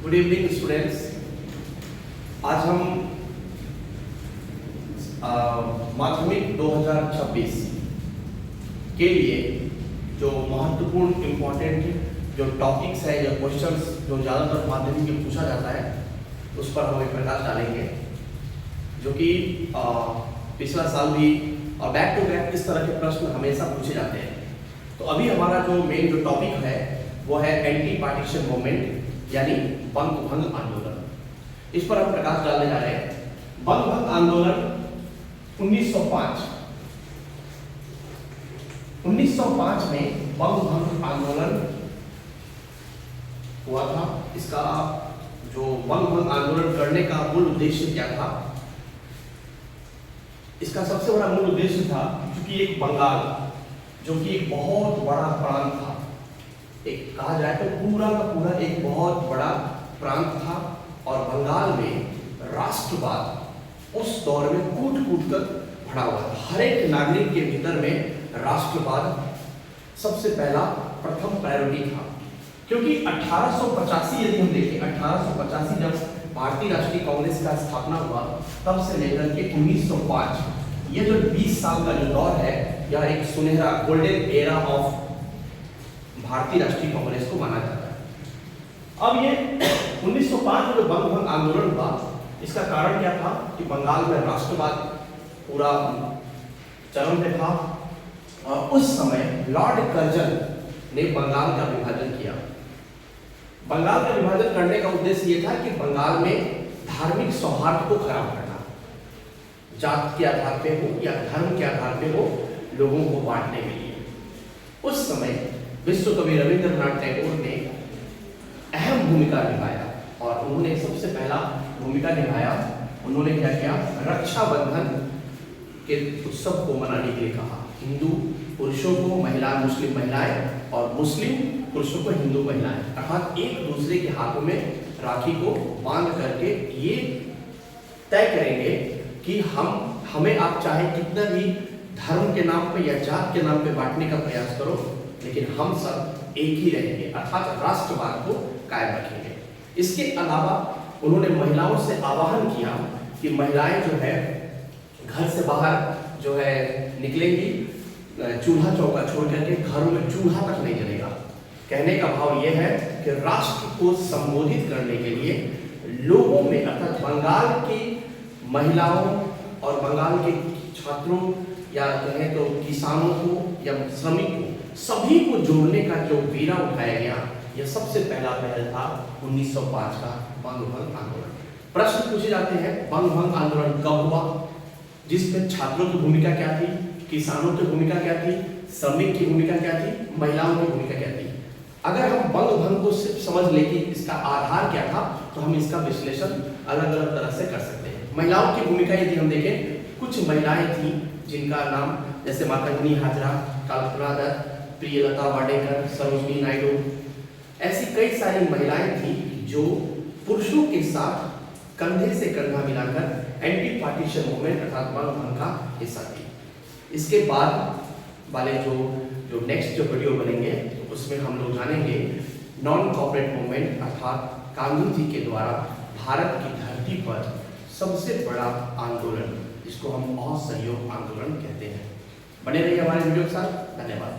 Good evening students. आज हम माध्यमिक 2026 के लिए जो महत्वपूर्ण इम्पोर्टेंट जो टॉपिक्स है या क्वेश्चंस जो ज़्यादातर माध्यमिक में पूछा जाता है उस पर हम एक प्रकाश डालेंगे, जो कि पिछला साल भी और बैक टू बैक इस तरह के प्रश्न हमेशा पूछे जाते हैं। तो अभी हमारा जो मेन जो टॉपिक है वो है एंटी पार्टीशन मूवमेंट यानी बंग भंग आंदोलन। इस पर हम प्रकाश डालने जा रहे हैं। बंग भंग आंदोलन 1905 में बंग भंग आंदोलन हुआ था। इसका जो बंग भंग आंदोलन करने का मूल उद्देश्य क्या था? इसका सबसे बड़ा मूल उद्देश्य था क्योंकि एक बंगाल जो कि एक बहुत बड़ा प्रांत था, एक कहा जाए तो पूरा का पूरा एक बहुत बड़ा प्रांत था, और बंगाल में राष्ट्रवाद उस दौर में कूट कूट कर भरा हुआ था। हर एक नागरिक के भीतर में राष्ट्रवाद सबसे पहला प्रथम प्रायोरिटी था, क्योंकि 1885 यदि हम देखें 1885 जब भारतीय राष्ट्रीय कांग्रेस का स्थापना हुआ तब से लेकर के 1905 ये जो 20 साल का जो दौर है यह एक सुनहरा गोल्डन एरा ऑफ भारतीय राष्ट्रीय कांग्रेस को माना जाता है। अब ये 1905 में जो बंग भंग आंदोलन हुआ, इसका कारण क्या था कि बंगाल में राष्ट्रवाद पूरा चरम पे था, और उस समय लॉर्ड कर्जन ने बंगाल का विभाजन किया। बंगाल का विभाजन करने का उद्देश्य यह था कि बंगाल में धार्मिक सौहार्द को खराब करना, जात के आधार पे हो या धर्म के आधार पे हो, लोगों को बांटने के लिए। उस समय विश्व कवि रविंद्रनाथ टैगोर ने अहम भूमिका निभाया, और उन्होंने सबसे पहला भूमिका निभाया। उन्होंने क्या किया? रक्षाबंधन के उत्सव को मनाने के लिए कहा। हिंदू पुरुषों को मुस्लिम महिलाएं, और मुस्लिम पुरुषों को हिंदू महिलाएं, अर्थात एक दूसरे के हाथों में राखी को बांध करके ये तय करेंगे कि हमें आप चाहे कितना भी धर्म के नाम पे या जात के नाम पे बांटने का प्रयास करो, लेकिन हम सब एक ही रहेंगे, अर्थात राष्ट्रवाद को कायम रखेंगे। इसके अलावा उन्होंने महिलाओं से आह्वान किया कि महिलाएं जो है घर से बाहर जो है निकलेंगी, चूल्हा चौका छोड़ करके घरों में चूल्हा तक नहीं जलेगा। कहने का भाव यह है कि राष्ट्र को संबोधित करने के लिए लोगों में, अर्थात बंगाल की महिलाओं और बंगाल के छात्रों या कहें तो किसानों को या श्रमिकों सभी को जोड़ने का जो बीड़ा उठाया गया, यह सबसे पहला पहल था 1905 का बंग भंग आंदोलन। प्रश्न पूछे जाते हैं, बंग भंग आंदोलन कब हुआ, जिसमें छात्रों की भूमिका क्या थी, किसानों की भूमिका क्या थी, श्रमिक की भूमिका क्या थी, महिलाओं की भूमिका क्या थी। अगर हम बंग भंग को सिर्फ समझ ले कि इसका आधार क्या था, तो हम इसका विश्लेषण अलग अलग तरह से कर सकते हैं। महिलाओं की भूमिका यदि हम देखें, कुछ महिलाएं थी जिनका नाम जैसे मातंगनी हाजरा, कल्पना दत्त, प्रियलता वाडेकर, सरोजनी नायडू, ऐसी कई सारी महिलाएं थी जो पुरुषों के साथ कंधे से कंधा मिलाकर एंटी पार्टीशन मूवमेंट अर्थात बंग भंग का हिस्सा थी। इसके बाद वाले जो नेक्स्ट जो वीडियो बनेंगे उसमें हम लोग जानेंगे नॉन कॉर्पोरेट मूवमेंट, अर्थात गांधी जी के द्वारा भारत की धरती पर सबसे बड़ा आंदोलन, जिसको हम असहयोग आंदोलन कहते हैं। बने रहिए हमारे वीडियो के साथ। धन्यवाद।